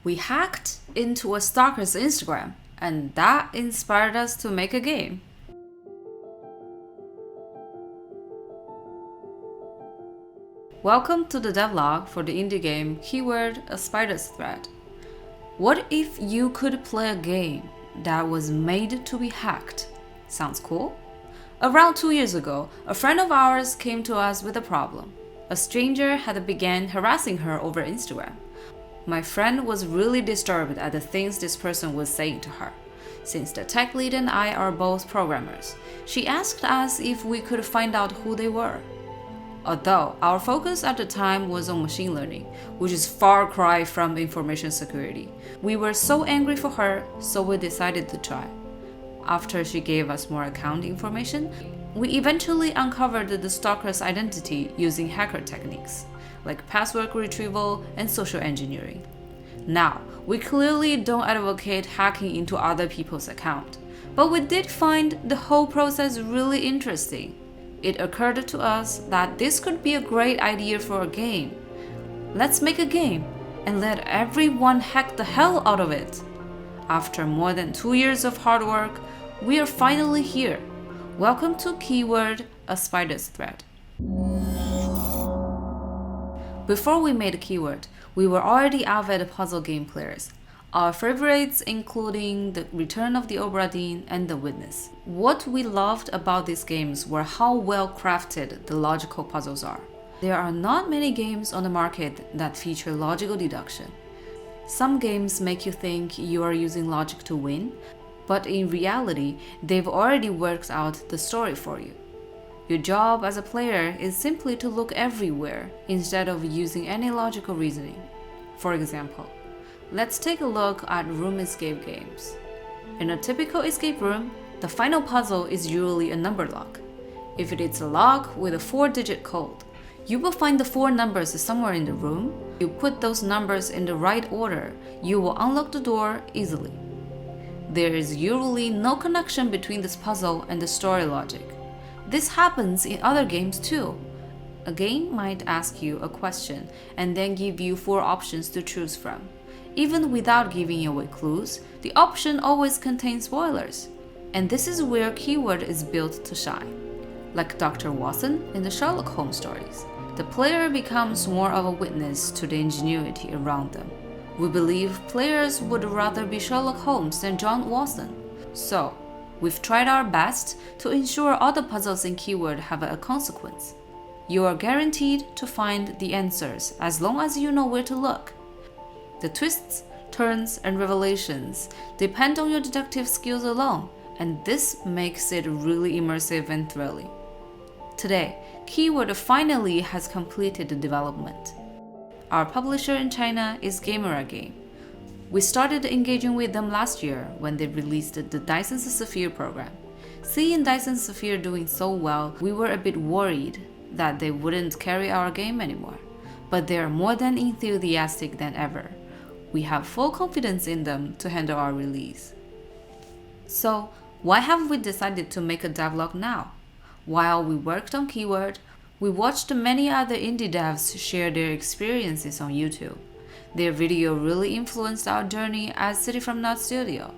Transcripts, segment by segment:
We hacked into a stalker's Instagram, and that inspired us to make a game. Welcome to the devlog for the indie game keyword A Spider's Thread. What if you could play a game that was made to be hacked? Sounds cool? Around 2 years ago, a friend of ours came to us with a problem. A stranger had begun harassing her over Instagram. My friend was really disturbed at the things this person was saying to her. Since the tech lead and I are both programmers, she asked us if we could find out who they were. Although our focus at the time was on machine learning, which is far cry from information security, we were so angry for her, so we decided to try. After she gave us more account information, we eventually uncovered the stalker's identity using hacker techniques, like password retrieval and social engineering. Now, we clearly don't advocate hacking into other people's accounts, but we did find the whole process really interesting. It occurred to us that this could be a great idea for a game. Let's make a game and let everyone hack the hell out of it. After more than 2 years of hard work, we are finally here. Welcome to keyword A Spider's Thread. Before we made keyword, we were already avid puzzle game players. Our favorites including The Return of the Obra Dinn and The Witness. What we loved about these games were how well crafted the logical puzzles are. There are not many games on the market that feature logical deduction. Some games make you think you are using logic to win, but in reality, they've already worked out the story for you. Your job as a player is simply to look everywhere instead of using any logical reasoning. For example, let's take a look at room escape games. In a typical escape room, the final puzzle is usually a number lock. If it is a lock with a 4-digit code, you will find the 4 numbers somewhere in the room. You put those numbers in the right order, you will unlock the door easily. There is usually no connection between this puzzle and the story logic. This happens in other games too. A game might ask you a question and then give you 4 options to choose from. Even without giving away clues, the option always contains spoilers. And this is where keyword is built to shine. Like Dr. Watson in the Sherlock Holmes stories, the player becomes more of a witness to the ingenuity around them. We believe players would rather be Sherlock Holmes than John Watson. So, we've tried our best to ensure all the puzzles in keyword have a consequence. You are guaranteed to find the answers as long as you know where to look. The twists, turns, and revelations depend on your deductive skills alone, and this makes it really immersive and thrilling. Today, Keyword finally has completed the development. Our publisher in China is Gamera Game. We started engaging with them last year when they released the Dyson Sphere program. Seeing Dyson Sphere doing so well, we were a bit worried that they wouldn't carry our game anymore. But they are more than enthusiastic than ever. We have full confidence in them to handle our release. So, why have we decided to make a devlog now? While we worked on Keyword, we watched many other indie devs share their experiences on YouTube. Their video really influenced our journey at City from Not Studio.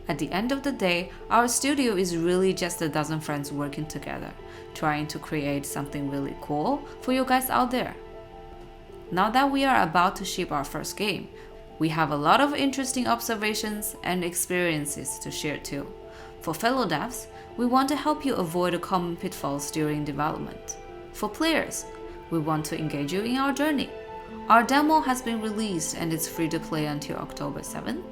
At the end of the day, our studio is really just a dozen friends working together, trying to create something really cool for you guys out there. Now that we are about to ship our first game, we have a lot of interesting observations and experiences to share too. For fellow devs, we want to help you avoid common pitfalls during development. For players, we want to engage you in our journey. Our demo has been released and it's free to play until October 7th.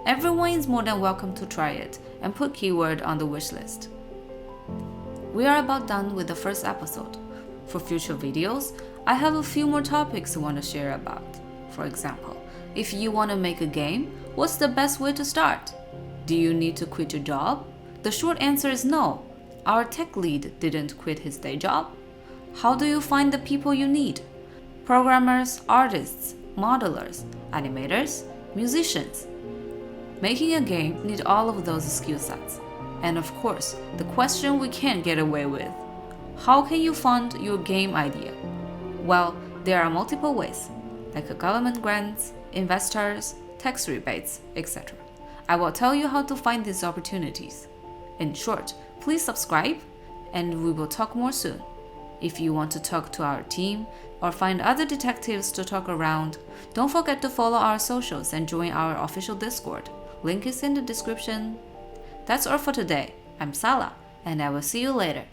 Everyone is more than welcome to try it and put Keyword on the wishlist. We are about done with the first episode. For future videos, I have a few more topics I want to share about. For example, if you want to make a game, what's the best way to start? Do you need to quit your job? The short answer is no. Our tech lead didn't quit his day job. How do you find the people you need? Programmers, artists, modelers, animators, musicians. Making a game needs all of those skill sets. And of course, the question we can't get away with. How can you fund your game idea? Well, there are multiple ways, like government grants, investors, tax rebates, etc. I will tell you how to find these opportunities. In short, please subscribe, and we will talk more soon. If you want to talk to our team or find other detectives to talk around, don't forget to follow our socials and join our official Discord. Link is in the description. That's all for today. I'm Salah, and I will see you later.